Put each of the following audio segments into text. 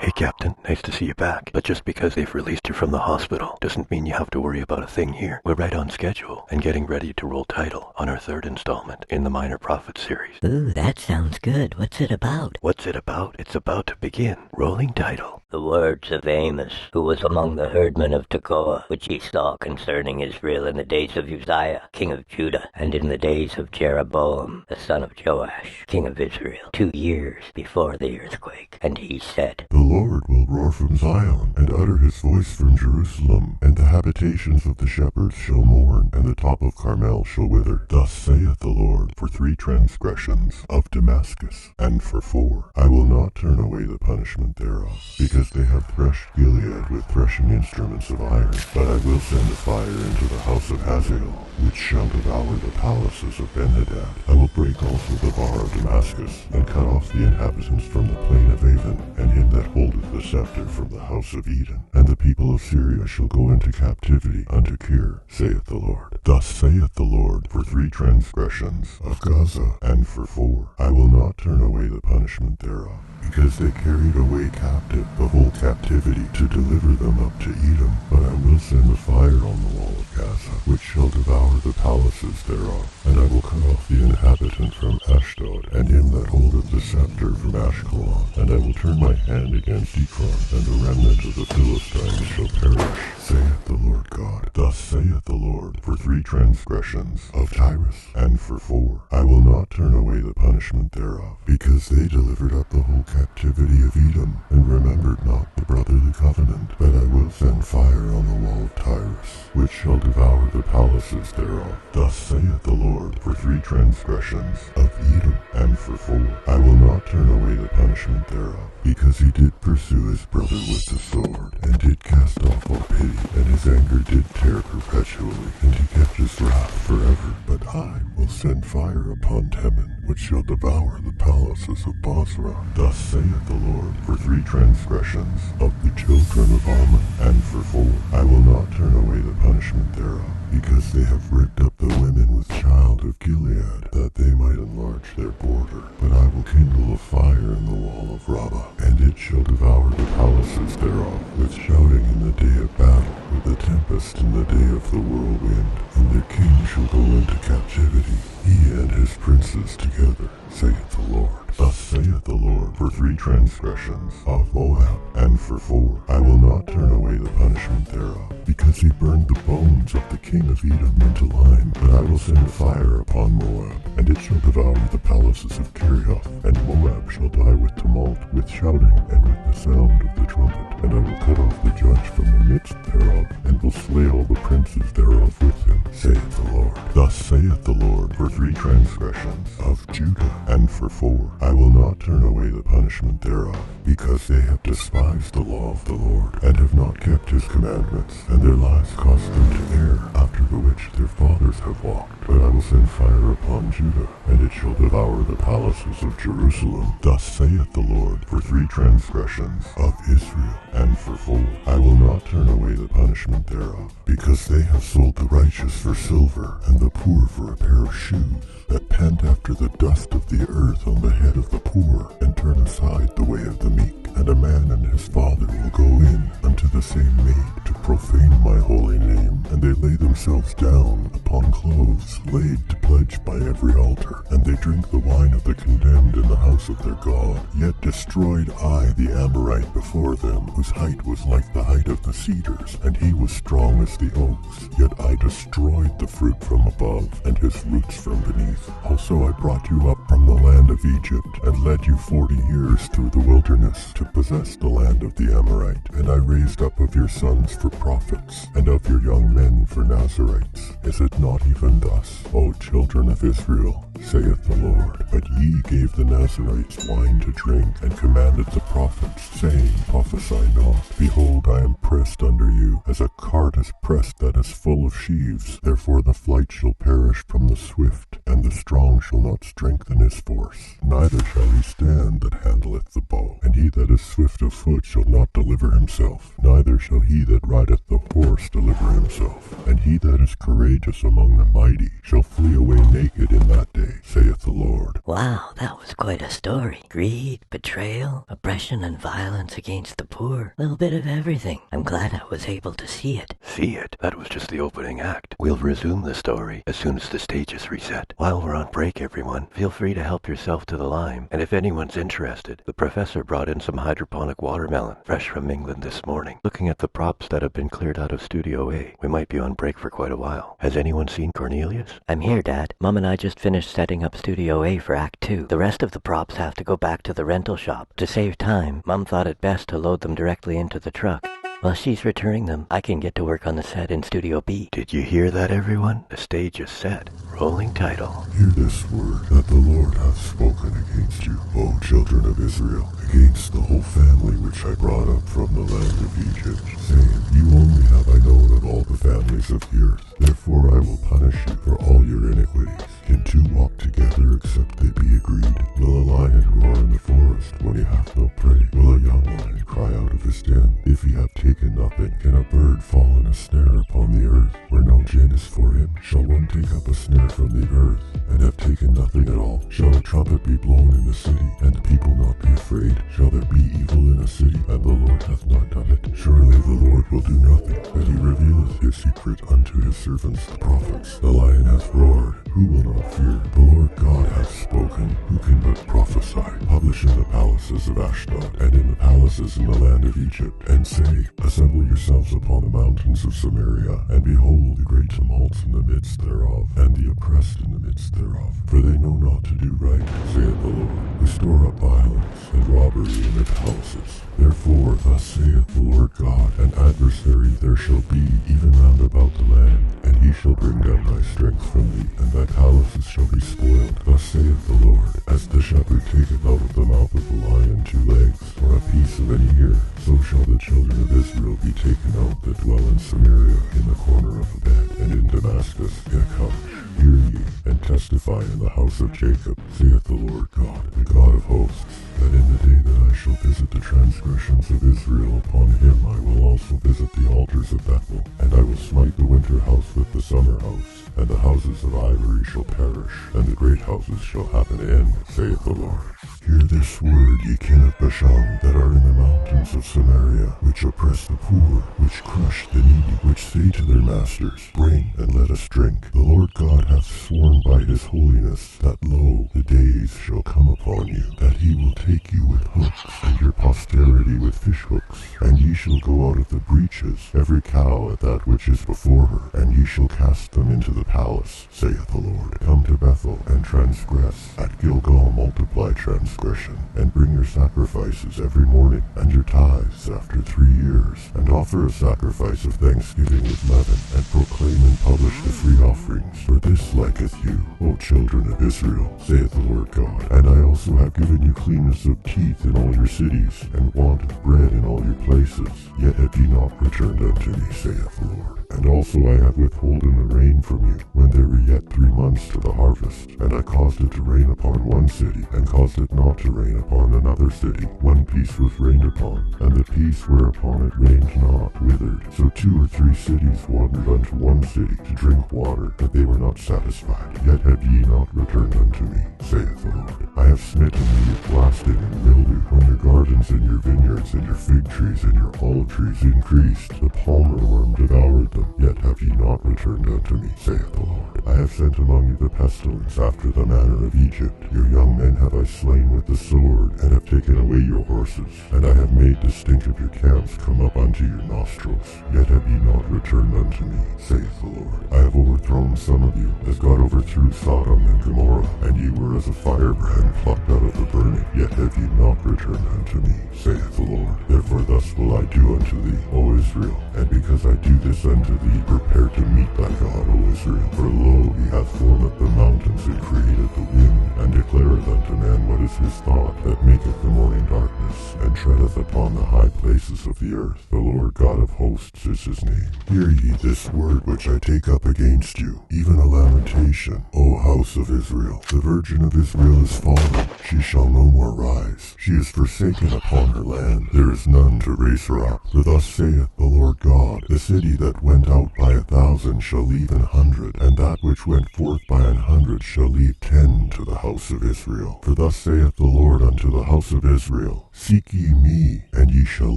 Hey Captain, nice to see you back. But just because they've released you from the hospital doesn't mean you have to worry about a thing here. We're right on schedule and getting ready to roll title on our third installment in the Minor Prophets series. Ooh, that sounds good. What's it about? What's it about? It's about to begin. Rolling title. The words of Amos, who was among the herdmen of Tekoa, which he saw concerning Israel in the days of Uzziah, king of Judah, and in the days of Jeroboam, the son of Joash, king of Israel, 2 years before the earthquake. And he said, The Lord will roar from Zion, and utter his voice from Jerusalem, and the habitations of the shepherds shall mourn, and the top of Carmel shall wither. Thus saith the Lord, for 3 transgressions of Damascus, and for 4, I will not turn away the punishment thereof, because they have threshed Gilead with threshing instruments of iron. But I will send a fire into the house of Hazael, which shall devour the palaces of Benhadad. I will break also the bar of Damascus, and cut off the inhabitants from the plain of Avon, and him that holdeth the scepter from the house of Eden. And the people of Syria shall go into captivity unto Kir, saith the Lord. Thus saith the Lord, for 3 transgressions of Gaza, and for 4, I will not turn away the punishment thereof, because they carried away captive the whole captivity to deliver them up to Edom. But I will send a fire on the wall of Gaza, which shall devour the palaces thereof. And I will cut off the inhabitant from Ashdod, and him that holdeth the scepter from Ashkelon. And I will turn my hand against Ekron, and the remnant of the Philistines shall perish, saith the Lord God. Thus saith the Lord, for 3 transgressions of Tyrus, and for 4, I will not turn away the punishment thereof, because they delivered up the whole captivity of Edom, and remembered not the brotherly covenant. But I will send fire on the wall of Tyrus, which shall devour the palaces thereof. Thus saith the Lord, for 3 transgressions of Edom, and for 4, I will not turn away the punishment thereof, because he did pursue his brother with the sword, and did cast off all pity, and his anger did tear perpetually, and he kept his wrath forever. But I will send fire upon Teman, which shall devour the palaces of Bozrah. Thus saith the Lord, for 3 transgressions of the children of Ammon, and for 4, I will not turn away the punishment thereof, because they have ripped up the women with child of Gilead, that they might enlarge their border. But I will kindle a fire in the wall of Rabbah, and it shall devour the palaces thereof, with shouting in the day of battle, with a tempest in the day of the whirlwind. And their king shall go into captivity, he and his princes together, saith the Lord. Thus saith the Lord, for 3 transgressions of Moab, and for 4, I will not turn away the punishment thereof, because he burned the bones of the king of Edom into lime. But I will send fire upon Moab, and it shall devour the palaces of Kirioth, and Moab shall die with tumult, with shouting, and with the sound of the trumpet. And I will cut off the judge from the midst thereof, and will slay all the princes thereof with him, saith the Lord. Thus saith the Lord, for 3 transgressions of Judah, and for 4, I will not turn away the punishment thereof, because they have despised the law of the Lord, and have not kept his commandments, and their lives caused them to err, after the which their fathers have walked. But I will send fire upon Judah, and it shall devour the palaces of Jerusalem. Thus saith the Lord, for 3 transgressions of Israel, and for 4, I will not turn away the punishment thereof, because they have sold the righteous for silver, and the poor for a pair of shoes, that pant after the dust of the earth on the head of the poor, and turn aside the way of the meek. And a man and his father will go in unto the same maid to profane my holy name, and they lay themselves down upon clothes laid to pledge by every altar, and they drink the wine of the condemned in the house of their God. Yet destroyed I the Amorite before them, whose height was like the height of the cedars, and he was strong as the oaks. Yet I destroyed the fruit from above, and his roots from beneath. Also I brought you up from the land of Egypt, and led you 40 years through the wilderness, to possess the land of the Amorite. And I raised up of your sons for prophets, and of your young men for Nazarites. Is it not even thus, O children of Israel, saith the Lord? But ye gave the Nazarites wine to drink, and commanded the prophets, saying, Prophesy not. Behold, I am pressed under you, as a cart is pressed that is full of sheaves. Therefore the flight shall perish from the swift, and the strong shall not strengthen his force. Neither shall he stand that handleth the bow, and he that is swift of foot shall not deliver himself, neither shall he that rideth the horse deliver himself. And he that is courageous among the mighty shall flee away naked in that day, saith the Lord. Wow, that was quite a story. Greed, betrayal, oppression and violence against the poor. A little bit of everything. I'm glad I was able to see it. See it? That was just the opening act. We'll resume the story as soon as the stage is reset. While we're on break, everyone, feel free to help yourself to the lime. And if anyone's interested, the professor brought in some hydroponic watermelon, fresh from England this morning. Looking at the props that have been cleared out of Studio A, we might be on break for quite a while. Has anyone seen Cornelius? I'm here, Dad. Mom and I just finished setting up Studio A for Act 2. The rest of the props have to go back to the rental shop. To save time, Mom thought it best to load them directly into the truck. While she's returning them, I can get to work on the set in Studio B. Did you hear that, everyone? The stage is set. Rolling title. Hear this word that the Lord hath spoken against you, O children of Israel, against the whole family which I brought up from the land of Egypt, saying, You only have I known of all the families of the earth. Therefore I will punish you for all your iniquities. Can two walk together except they be agreed? Will a lion roar in the forest when he hath no prey? Will a young lion cry out of his den if he have taken nothing? Can a bird fall in a snare upon the earth where no gin is for him? Shall one take up a snare from the earth and have taken nothing at all? Shall a trumpet be blown in the city and the people not be afraid? Shall there be evil in a city and the Lord hath not done it? Surely the Lord will do nothing, but he revealeth his secret unto his servants the prophets. The lion hath roared, who will not fear? The Lord God hath spoken, who can but prophesy? Publish in the palaces of Ashdod, and in the palaces in the land of Egypt, and say, Assemble yourselves upon the mountains of Samaria, and behold the great tumults in the midst thereof, and the oppressed in the midst thereof. For they know not to do right, saith the Lord, who store up violence and robbery in their palaces. Therefore thus saith the Lord God, An adversary there shall be even round about the land, and he shall bring down thy strength from thee, and thy palaces shall be spoiled. Thus saith the Lord, As the shepherd taketh out of the mouth of the lion 2 legs, or a piece of an ear, so shall the children of Israel be taken out that dwell in Samaria in the corner of a bed, and in Damascus in a couch. Hear ye, and testify in the house of Jacob, saith the Lord God, the God of hosts, that in the day that I shall visit the transgressions of Israel, upon him I will also visit the altars of Bethel, and I will smite the winter house with the summer house, and the houses of ivory shall perish, and the great houses shall have an end, saith the Lord. Hear this word, ye kin of Bashan, that are in the mountains of Samaria, which oppress the poor, which crush the needy, which say to their masters, Bring, and let us drink. The Lord God hath sworn by his holiness, that lo, the days shall come upon you, that he will take you with hooks, and your posterity with fish hooks, and ye shall go out of the breaches, every cow at that which is before her, and ye shall cast them into the palace, saith the Lord. Come to Bethel, and transgress. At Gilgal multiply transgression, and bring your sacrifices every morning, and your tithes after 3 years, and offer a sacrifice of thanksgiving with leaven, and proclaim and publish the free offerings. For this liketh you, O children of Israel, saith the Lord God. And I also have given you cleanness of teeth in all your cities, and want of bread in all your places, yet have ye not returned unto me, saith the Lord. And also I have withholden the rain from you, when there were yet 3 months to the harvest. And I caused it to rain upon one city, and caused it not to rain upon another city. One piece was rained upon, and the piece whereupon it rained not withered. So 2 or 3 cities wandered unto one city to drink water, but they were not satisfied. Yet have ye not returned unto me, saith the Lord. I have smitten you with blasting and mildew, when your gardens and your vineyards and your fig trees and your olive trees increased. The palmer worm devoured them. Yet have ye not returned unto me, saith the Lord. I have sent among you the pestilence after the manner of Egypt. Your young men have I slain with the sword, and have taken away your horses. And I have made the stink of your camps come up unto your nostrils. Yet have ye not returned unto me, saith the Lord. I have overthrown some of you, as God overthrew Sodom and Gomorrah, and ye were as a firebrand plucked out of the burning. Yet have ye not returned unto me, saith the Lord. Therefore thus will I do unto thee, O Israel. And because I do this unto thee, prepare to meet thy God, O Israel. For lo, he hath formed the mountains, and created the wind, and declareth unto man what is his thought, that maketh the morning darkness, and treadeth upon the high places. faces of the earth. The Lord God of hosts is his name. Hear ye this word which I take up against you, even a lamentation, O house of Israel. The virgin of Israel is fallen, she shall no more rise. She is forsaken upon her land, there is none to raise her up. For thus saith the Lord God, the city that went out by 1,000 shall leave 100, and that which went forth by 100 shall leave 10 to the house of Israel. For thus saith the Lord unto the house of Israel, Seek ye me, and ye shall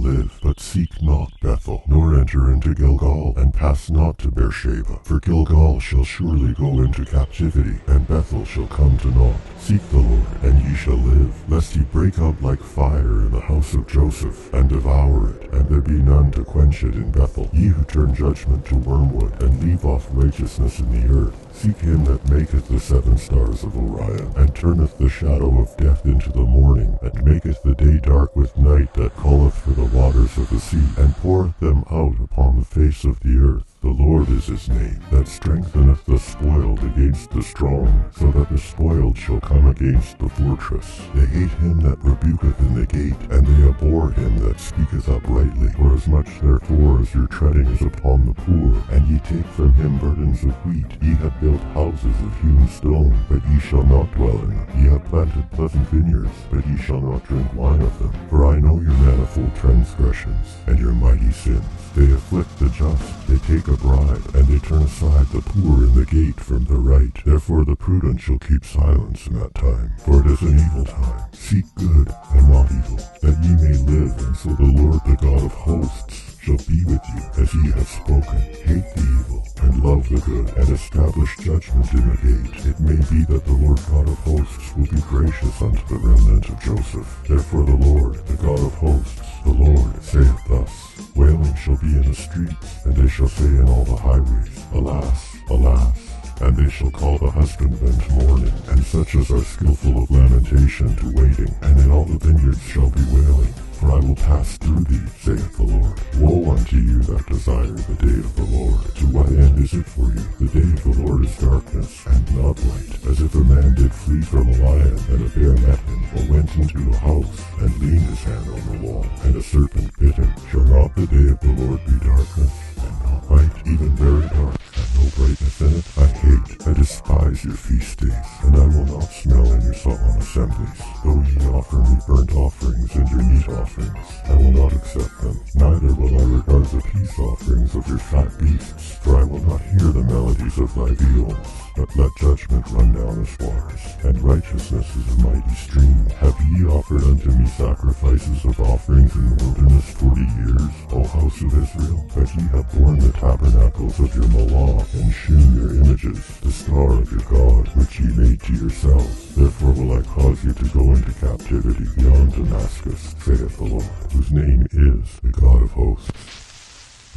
live, but seek not Bethel, nor enter into Gilgal, and pass not to Beersheba. For Gilgal shall surely go into captivity, and Bethel shall come to naught. Seek the Lord, and ye shall live, lest he break out like fire in the house of Joseph, and devour it, and there be none to quench it in Bethel. Ye who turn judgment to wormwood, and leave off righteousness in the earth, seek him that maketh the 7 stars of Orion, and turneth the shadow of death into the morning, and maketh the day dark with night, that calleth for the waters of the sea, and poureth them out upon the face of the earth. The Lord is his name, that strengtheneth the spoiled against the strong, so that the spoiled shall come against the fortress. They hate him that rebuketh in the gate, and they abhor him that speaketh uprightly. Forasmuch therefore as your treading is upon the poor, and ye take from him burdens of wheat, ye have built houses of hewn stone, but ye shall not dwell in them. Ye have planted pleasant vineyards, but ye shall not drink wine of them. For I know your manifold transgressions, and your mighty sins. They afflict the just, they take a bribe, and they turn aside the poor in the gate from the right. Therefore the prudent shall keep silence in that time, for it is an evil time. Seek good, and not evil, that ye may live, and so the Lord the God of hosts shall be with you, as he has spoken. Hate the evil, and love the good, and establish judgment in the gate. It may be that the Lord God of hosts will be gracious unto the remnant of Joseph. Therefore the Lord, the God of hosts, the Lord, saith thus, Wailing shall be in the streets, and they shall say in all the highways, Alas, alas. And they shall call the husbandmen to mourning, and such as are skillful of lamentation to waiting, and in all the vineyards shall be wailing. For I will pass through thee, saith the Lord. Woe unto you that desire the day of the Lord. To what end is it for you? The day of the Lord is darkness, and not light, as if a man did flee from a lion, and a bear met him, or went into a house, and leaned his hand on the wall, and a serpent bit him. Shall not the day of the Lord be darkness, and not light, even very dark, and no brightness in it? I despise your feast days, and I will not smell in your solemn assemblies. Though ye offer me burnt offerings and your meat offerings, I will not accept them. Neither will I regard the peace offerings of your fat beasts, for I will not hear the melodies of thy viols. But let judgment run down as waters, and righteousness as a mighty stream. Have ye offered unto me sacrifices of offerings in the wilderness 40 years, O house of Israel? But ye have borne the tabernacles of your Moloch, and shewn your images, the star of your God, which ye made to yourselves. Therefore will I cause you to go into captivity beyond Damascus, saith the Lord, whose name is the God of hosts.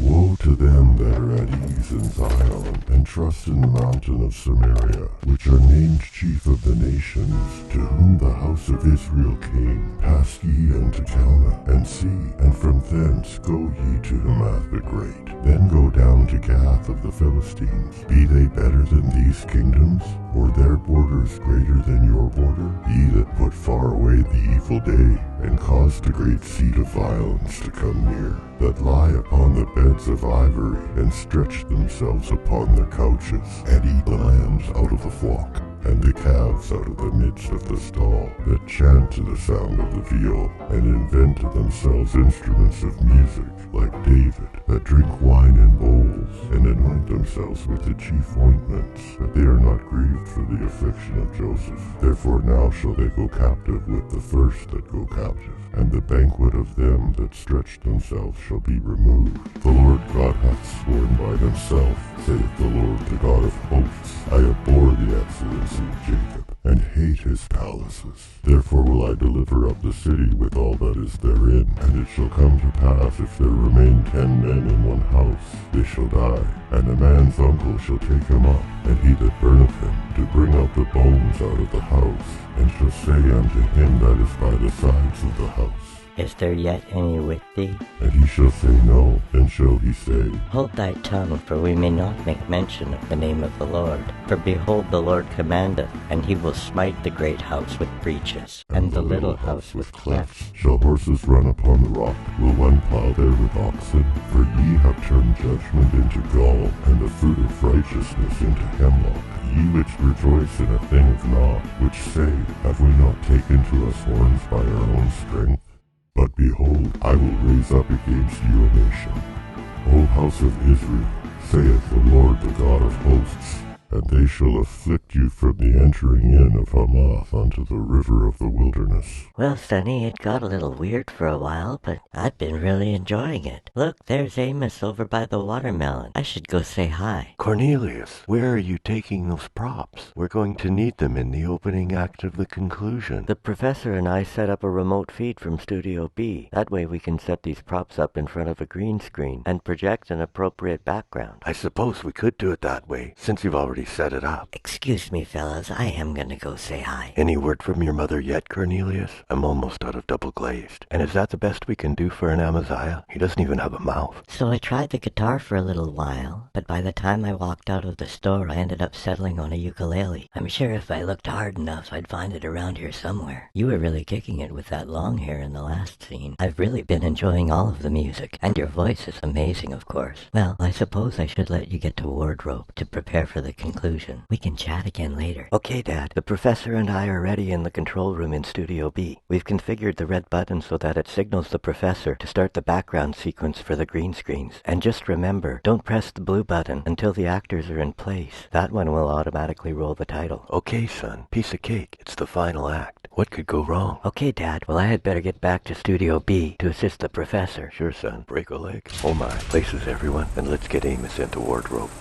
Woe to them that are at ease in Zion, and trust in the mountain of Samaria, which are named chief of the nations, to whom the house of Israel came. Pass ye unto Calneh, and see, and from thence go ye to Hamath the great. Then go down to Gath of the Philistines. Be they better than these kingdoms, or their borders greater than your border? Ye that put far away the evil day, and caused the great seat of violence to come near, that lie upon the beds of ivory, and stretch themselves upon their couches, and eat the lambs out of the flock, and the calves out of the midst of the stall, that chant to the sound of the viol, and invent to themselves instruments of music, like David, that drink wine in bowls, and anoint themselves with the chief ointments, that they are not grieved for the affliction of Joseph. Therefore now shall they go captive with the first that go captive, and the banquet of them that stretch themselves shall be removed. The Lord God hath sworn by himself, saith the Lord, the God of hosts, I abhor the excellency of Jacob, and hate his palaces. Therefore will I deliver up the city with all that is therein, and it shall come to pass, if there remain 10 men in one house, they shall die, and a man's uncle shall take him up, and he that burneth him, to bring out the bones out of the house, and shall say unto him that is by the sides of the house, Is there yet any with thee? And he shall say no, then shall he say, Hold thy tongue, for we may not make mention of the name of the Lord. For behold, the Lord commandeth, and he will smite the great house with breaches, and the little house with clefts. Shall horses run upon the rock? Will one plow there with oxen? For ye have turned judgment into gall, and the fruit of righteousness into hemlock. Ye which rejoice in a thing of naught, which say, Have we not taken to us horns by our own strength? But behold, I will raise up against you a nation, O house of Israel, saith the Lord the God of hosts, and they shall afflict you from the entering in of Hamath unto the river of the wilderness. Well, Sonny, it got a little weird for a while, but I've been really enjoying it. Look, there's Amos over by the watermelon. I should go say hi. Cornelius, where are you taking those props? We're going to need them in the opening act of the conclusion. The professor and I set up a remote feed from Studio B. That way we can set these props up in front of a green screen and project an appropriate background. I suppose we could do it that way, since you've already set it up. Excuse me, fellas, I am gonna go say hi. Any word from your mother yet, Cornelius? I'm almost out of double glazed. And is that the best we can do for an Amaziah? He doesn't even have a mouth. So I tried the guitar for a little while, but by the time I walked out of the store, I ended up settling on a ukulele. I'm sure if I looked hard enough, I'd find it around here somewhere. You were really kicking it with that long hair in the last scene. I've really been enjoying all of the music, and your voice is amazing, of course. Well, I suppose I should let you get to wardrobe to prepare for the conclusion. We can chat again later. Okay, Dad. The professor and I are ready in the control room in Studio B. We've configured the red button so that it signals the professor to start the background sequence for the green screens. And just remember, don't press the blue button until the actors are in place. That one will automatically roll the title. Okay, son. Piece of cake. It's the final act. What could go wrong? Okay, Dad. Well, I had better get back to Studio B to assist the professor. Sure, son. Break a leg. Oh my. Places, everyone. And let's get Amos into wardrobe.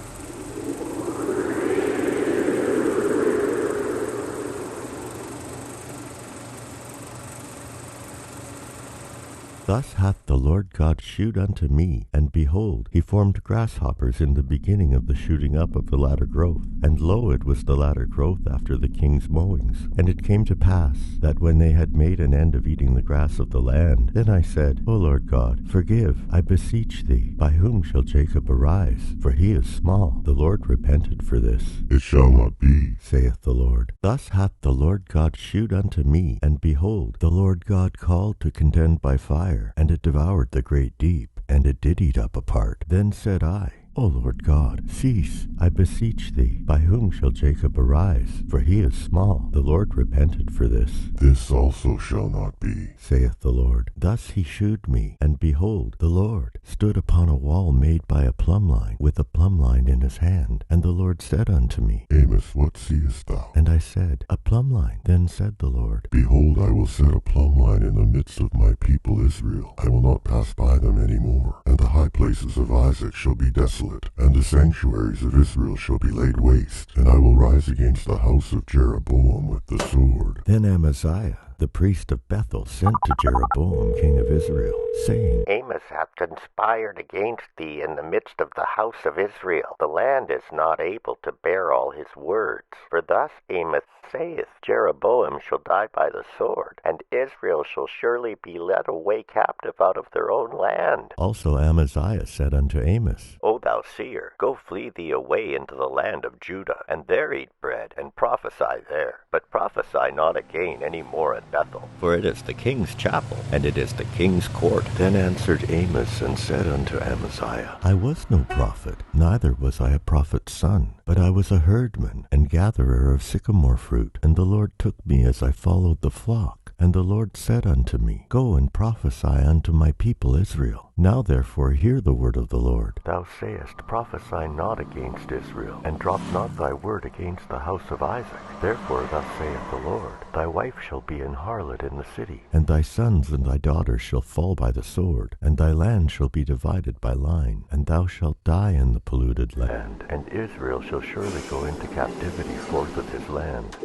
Thus hath the Lord God shewed unto me, and behold, he formed grasshoppers in the beginning of the shooting up of the latter growth. And lo, it was the latter growth after the king's mowings. And it came to pass, that when they had made an end of eating the grass of the land, then I said, O Lord God, forgive, I beseech thee. By whom shall Jacob arise? For he is small. The Lord repented for this. It shall not be, saith the Lord. Thus hath the Lord God shewed unto me, and behold, the Lord God called to contend by fire, and it devoured the great deep, and it did eat up a part. Then said I, O Lord God, cease, I beseech thee. By whom shall Jacob arise? For he is small. The Lord repented for this. This also shall not be, saith the Lord. Thus he shewed me, and behold, the Lord stood upon a wall made by a plumb line, with a plumb line in his hand. And the Lord said unto me, Amos, what seest thou? And I said, A plumb line. Then said the Lord, Behold, I will set a plumb line in the midst of my people Israel. I will not pass by them any more. And the high places of Isaac shall be desolate, and the sanctuaries of Israel shall be laid waste. And I will rise against the house of Jeroboam with the sword. Then Amaziah the priest of Bethel sent to Jeroboam king of Israel, saying, Amos hath conspired against thee in the midst of the house of Israel. The land is not able to bear all his words. For thus Amos saith, Jeroboam shall die by the sword, and Israel shall surely be led away captive out of their own land. Also Amaziah said unto Amos, O thou seer, go flee thee away into the land of Judah, and there eat bread, and prophesy there. But prophesy not again any more at Bethel, for it is the king's chapel, and it is the king's court. Then answered Amos and said unto Amaziah, I was no prophet, neither was I a prophet's son, but I was a herdman and gatherer of sycamore fruit. And the Lord took me as I followed the flock. And the Lord said unto me, Go and prophesy unto my people Israel. Now therefore hear the word of the Lord. Thou sayest, Prophesy not against Israel, and drop not thy word against the house of Isaac. Therefore thus saith the Lord, Thy wife shall be an harlot in the city, and thy sons and thy daughters shall fall by the sword, and thy land shall be divided by line, and thou shalt die in the polluted land. And Israel shall surely go into captivity forth of his land.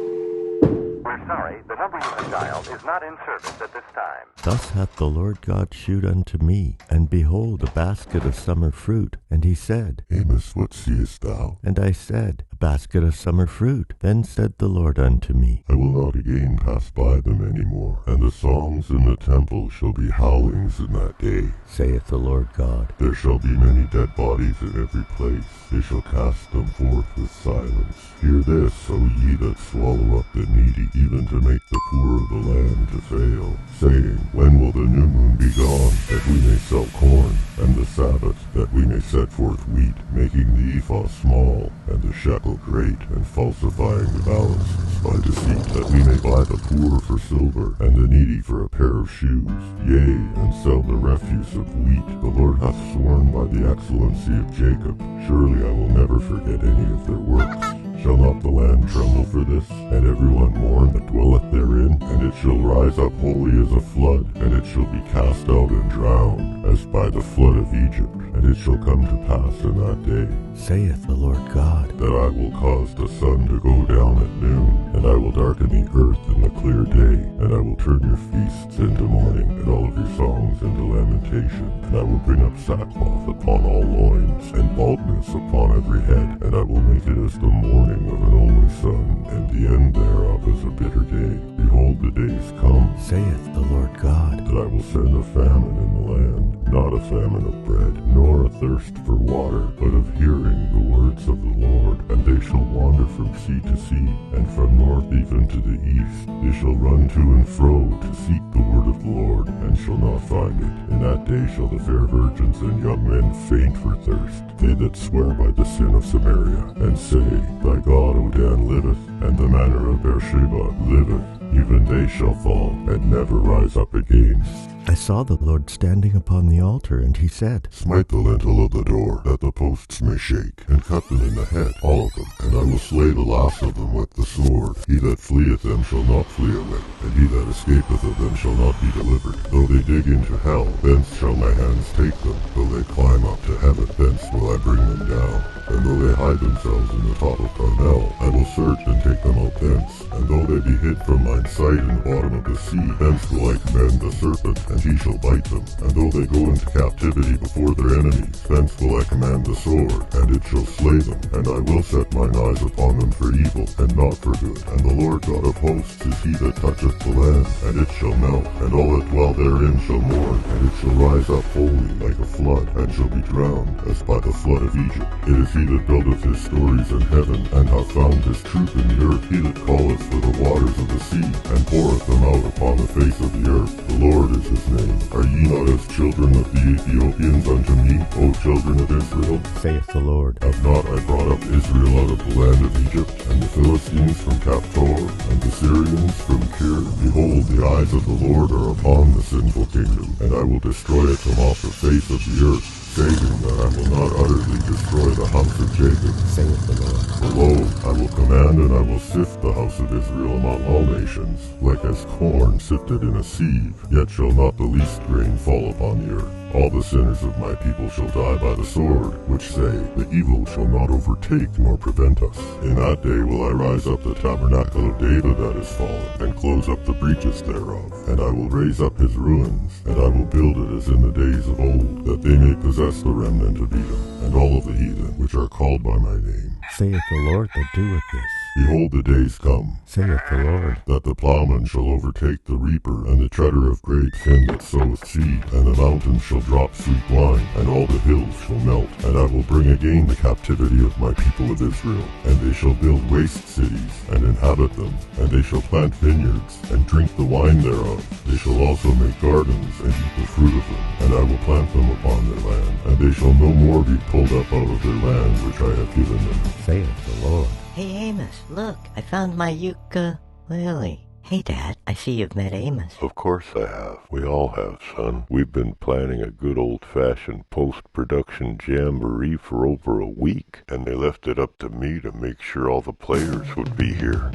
We're sorry, the number you have dialed is not in service at this time. Thus hath the Lord God shewed unto me, and behold, a basket of summer fruit. And he said, Amos, what seest thou? And I said, a basket of summer fruit. Then said the Lord unto me, I will not again pass by them any more, and the songs in the temple shall be howlings in that day, saith the Lord God. There shall be many dead bodies in every place. They shall cast them forth with silence. Hear this, O ye that swallow up the needy, even to make the poor of the land to fail, saying, When will the new moon be gone, that we may sell corn, and the Sabbath, that we may set forth wheat, making the ephah small, and the shekel great, and falsifying the balances by deceit, that we may buy the poor for silver, and the needy for a pair of shoes, yea, and sell the refuse of wheat. The Lord hath sworn by the excellency of Jacob, surely I will never forget any of their works. Shall not the land tremble for this, and everyone mourn that dwelleth therein? And it shall rise up wholly as a flood, and it shall be cast out and drowned, as by the flood of Egypt. And it shall come to pass in that day, saith the Lord God, that I will cause the sun to go down at noon, and I will darken the earth in the clear day, and I will turn your feasts into mourning, and all of your songs into lamentation. And I will bring up sackcloth upon all loins, and baldness upon every head, and I will make it as the morning of an only son, and the end thereof is a bitter day. Behold, the days come, saith the Lord God, that I will send a famine in the land, not a famine of bread, nor a thirst for water, but of hearing the words of the Lord. And they shall wander from sea to sea, and from north even to the east. They shall run to and fro to seek the word of the Lord, and shall not find it. In that day shall the fair virgins and young men faint for thirst, they that swear by the sin of Samaria, and say, Thy God, O Dan, liveth, and the manor of Beersheba liveth. Even they shall fall, and never rise up again. I saw the Lord standing upon the altar, and he said, Smite the lintel of the door, that the posts may shake, and cut them in the head, all of them, and I will slay the last of them with the sword. He that fleeth them shall not flee away, and he that escapeth of them shall not be delivered. Though they dig into hell, thence shall my hands take them. Though they climb up to heaven, thence will I bring them down. And though they hide themselves in the top of Carmel, I will search and take them out thence. And though they be hid from mine sight in the bottom of the sea, thence will I command the serpent, and he shall bite them. And though they go into captivity before their enemies, thence will I command the sword, and it shall slay them. And I will set mine eyes upon them for evil, and not for good. And the Lord God of hosts is he that toucheth the land, and it shall melt, and all that dwell therein shall mourn. And it shall rise up wholly like a flood, and shall be drowned, as by the flood of Egypt. It is he that buildeth his stories in heaven, and hath found his truth in the earth. He that calleth for the waters of the sea, and poureth them out upon the face of the earth. The Lord is his name. Are ye not as children of the Ethiopians unto me, O children of Israel? saith the Lord. Have not I brought up Israel out of the land of Egypt, and the Philistines from Caphtor, and the Syrians from Kir? Behold, the eyes of the Lord are upon the sinful kingdom, and I will destroy it from off the face of the earth, saving that I will not utterly destroy the house of Jacob, saith the Lord. For lo, I will command, and I will sift the house of Israel among all nations, like as corn sifted in a sieve, yet shall not the least grain fall upon the earth. All the sinners of my people shall die by the sword, which say, The evil shall not overtake nor prevent us. In that day will I rise up the tabernacle of David that is fallen, and close up the breaches thereof. And I will raise up his ruins, and I will build it as in the days of old, that they may possess the remnant of Edom, and all of the heathen, which are called by my name. Saith the Lord that doeth this. Behold, the days come, Saith the Lord, that the plowman shall overtake the reaper, and the treader of grapes him that soweth seed. And the mountains shall drop sweet wine, and all the hills shall melt. And I will bring again the captivity of my people of Israel. And they shall build waste cities, and inhabit them. And they shall plant vineyards, and drink the wine thereof. They shall also make gardens, and eat the fruit of them. And I will plant them upon their land. And they shall no more be pulled up out of their land which I have given them. saith the Lord. Hey, Amos, look, I found my ukulele. Hey, Dad, I see you've met Amos. Of course I have. We all have, son. We've been planning a good old-fashioned post-production jamboree for over a week, and they left it up to me to make sure all the players would be here.